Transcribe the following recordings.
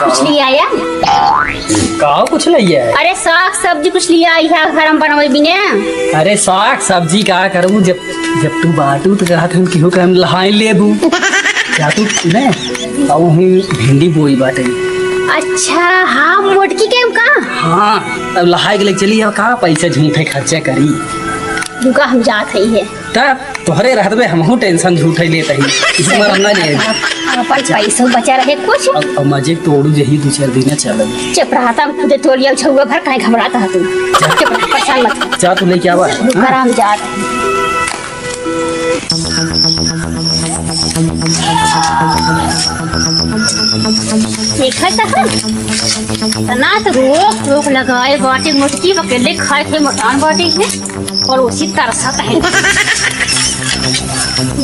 कुछ लिया आया? कहा कुछ नहीं है? अरे साग सब्जी कुछ लिया है घर हम बनवे बिने। अरे साग सब्जी का करूँ जब जब तू बाटू तो कहा हम क्यों हम लहाई लेबू क्या तू ने और भिंडी बोई बाटे। अच्छा हाँ मोटकी के का हाँ अब लहाई के लिए चली अब कहाँ पैसे झूठे खर्चे करी दुका हम जात है तब तोहरे रहत में हमहू टेंशन झूठे लेते ही इस बार हम ना ले अपन पैसा बचा रहे कुछ अब मजे तोड़ू जही 2-4 दिन चल चुप रहा खुद तोड़िया छुआ भर कहीं घबराता है तू चुप रह परेशान मत जा तू लेके आवा हम जात देखा तना तो रोक रोक लगाए बाटे मुटकी अकेले खाए थे मकान बाटे है और उसी तरसत है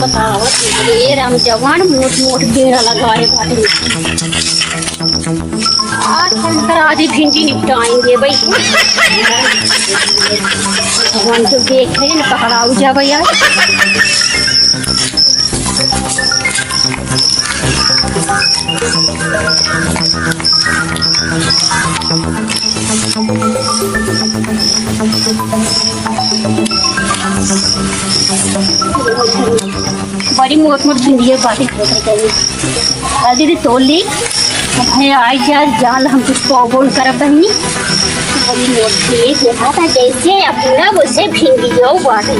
बताओ ये राम जवान मोट मोट बेड़ा लगाए बाटे आज हम कर आधी भिंडी निपटाएंगे भाई भगवान जो देख रहे हैं पकड़ाऊ जा भैया बड़ी मोट मोट भिंडी बातें दीदी तोड़ ली आई जा जाल हम कुछ बोल कर बनी बड़ी मोट देखा था जैसे अपना वैसे भिंडी जो बाटे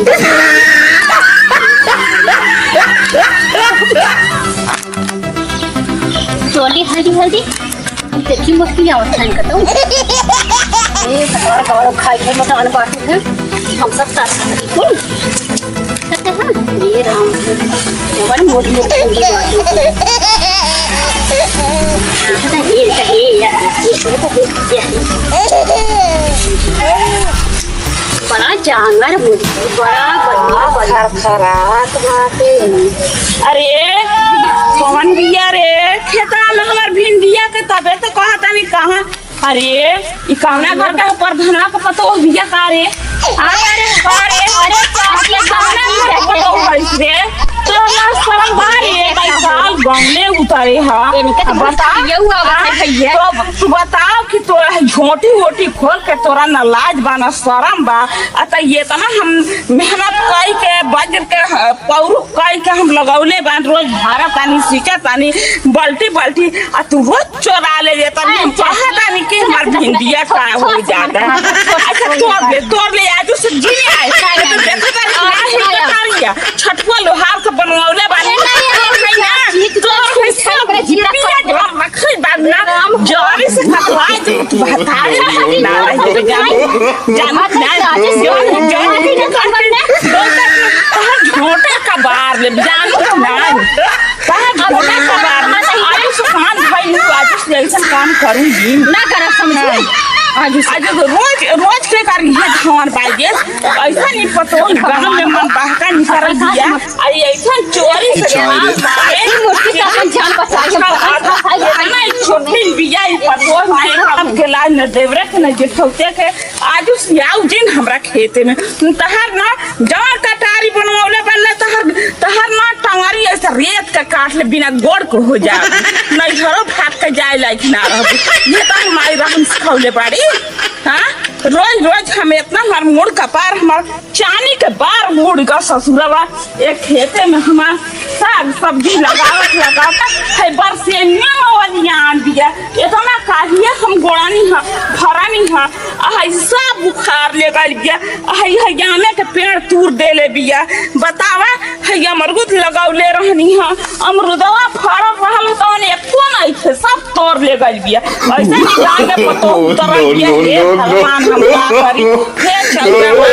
चोली हल्दी हल्दी देखी मुश्किल अवस्था करता हूँ खाई के मकान बांटे हैं हम सब साथ ये राम बड़ी मोटी मोटी बड़ा जानवर बड़ा अरे कौन बिया रे खेता लगवर भिंडिया के तबे तो कहा तनी कहां अरे ई कौना घर का प्रधाना का पतो बिया का रे अरे अरे कौना पतो रे तो ना शर्म बारे भाई साल गमले उतारे हां बता ये हुआ भैया तो बताओ कि तोरा झोटी होटी खोल के तोरा न लाज बाना शर्म बा अत ये त ना हम मेहनत कई के बजर के पौरु कई के हम लगौले बान रोज भारा पानी सीचा पानी बाल्टी बाल्टी आ तू रोज चोरा ले लेता हम चाहता नहीं कि हमार भिंडिया का हो जाता अच्छा तोड़ ले आज से जी आए देखता छटवा लोहार से बनवाले बानी जोरी से झोटे कबार ले काम करूंगी ना कर समझ आज रोज रोज के कर ये धान बाजे ऐसा नहीं पतो गांव में मन बहका निकल दिया अरे ऐसा चोरी से मारे मुट्ठी का अपन जान बचा ना छोटी बिया पतो है हम के लाज न देवरे के न जेठौते के आज उस याउ दिन हमरा खेते में तहर ना जवान कटारी बनवाले बनले तहर ना टंगारी ऐसा रेत का काट ले बिना गोड़ को हो जाए नहीं घरो फाट के जाए लायक ना रह ये तो माई रहम सिखौले बाड़ी हाँ रोज रोज हम इतना हमार मूड कपार हमार चानी के बार मूड का ससुरवा एक खेते में हमार साग सब्जी लगावत है बरसेनिया वाली आन दिया इतना काहिए हम गोड़ानी है भरानी है ऐसा बुखार ले गया है जाने के पेड़ तूर दे ले बिया बतावा है अमरूद लगावले रहनी है अमरूदवा फरल रहल तो एको नहीं थे सब तोड़ ले गल बिया ऐसे नहीं जाने पतो उतर गया भगवान हम करी हे चंद्रमा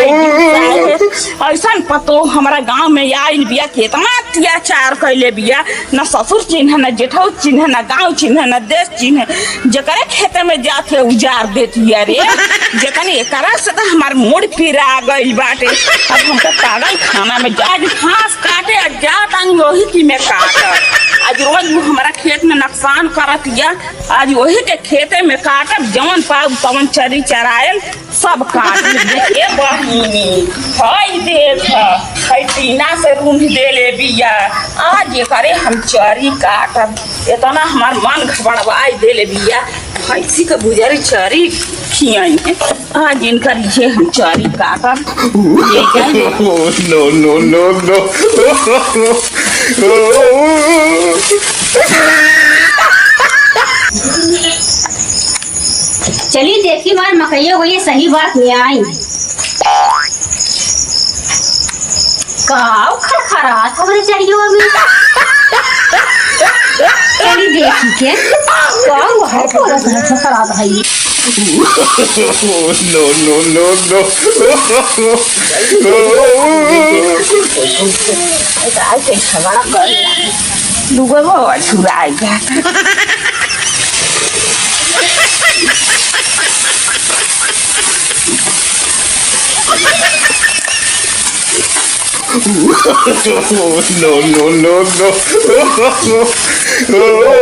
रहे ऐसा पतो हमारा गांव में आइल बिया कितना अत्याचार कैले बिया न ससुर चिन्ह न जेठौ चिन्ह न गांव चिन्ह न देश चिन्ह जकरे खेते में जाके उजार देती रे जकने एकरा से तो हमार मूड फिरा गइल बाटे। अब हमका पागल खाना में जा घास काटे आ जात आनी वही की में काट आज रोज वो हमारा खेत में नुकसान करत या आज वही के खेते में काटब जवन पाऊ तवन चरी चरायल सब काट देखिए बहिनी हई देख हई टीना से रूंढ देले बिया आज ये करे हम चरी काटब इतना हमार मन घबराई देले बिया ऐसी के बुझारी चरी खियाई आज इनकर ये हम चरी काटब ये क्या no. चलिए देखी बार मकई हो गई सही बात नहीं आई काव खरखरात हमारे चाहिए अभी चलिए देखी के काव है पूरा खरखरात है ऐसे झगड़ा कर लुगा वो छुराई जाता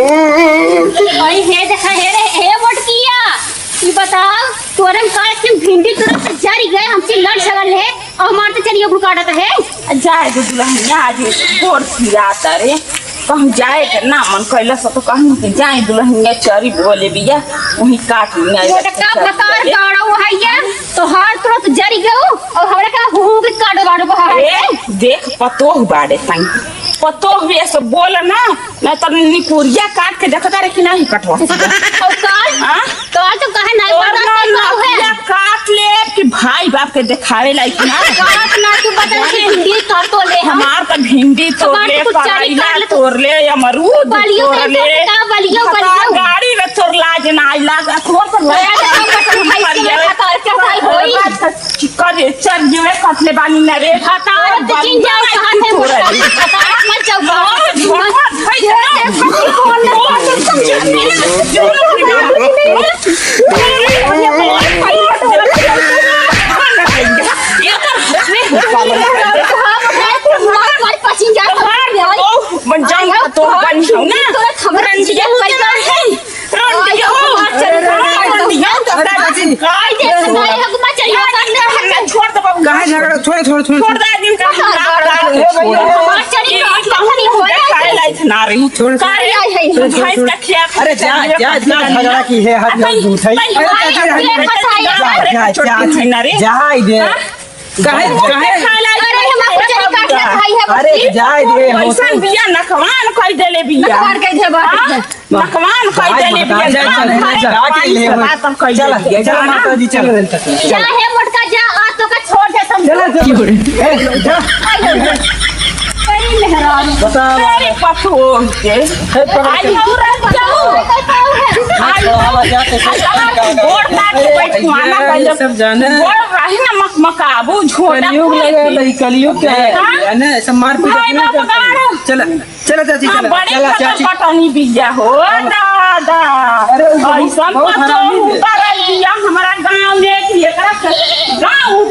अरे हे देखा हे बटकिया ये बताओ तोरम काट के भिंडी तुरंत जारी गए हमसे लड़ सगल है और हमारे तो चलिए काटत है जाए दुल्हनिया आज तोड़ फिराता रे कहूँ जाए के ना मन कैला तो कहूँ कि जाए दुल्हनिया चरी बोले बिया वही काट लिया ये का बकार गाड़ा वो है ये तो हार तुरंत जारी गयो और हमरा का हूं के काट बाड़ो बहा देख पतोह बाड़े तंग पतोह भी ऐसे बोल ना तो निकुरिया काट के देखता रे कि नहीं कटवा और काल तो कहे नहीं ना काट ले कि भाई बाप के दिखावे लायक ना काट ना तू बता के भिंडी काट तो ले हमार का भिंडी तोड़ ले करैला तोड़ ले अमरूद तोड़ ले बलियो गाड़ी में तोड़ लाज ना आइला तोड़ पर करे चल जेवे कटले बानी ना रे हटाओ जिन जाओ कहां से मत जाओ अरे झगड़ा की है हाथ में झूठ है अरे जाए दे ऐसा बिया नकवान कर देले बिया नकवान कर देले बिया चल माता जी चल जा है मोटका जा आ तो का छोड़ दे तुम जा बता अरे पतो के आज हम रह जाओ गोड़ लाट बैठ खाना कर सब जाने गोड़ रही ना मकाबू झोला कलयुग लगा कलयुग क्या है ना ऐसा मार पीट चल चल चाची चल चला चाची पटनी बिया हो दादा अरे ऐसा पतो उतार दिया हमारा गांव में एकरा गांव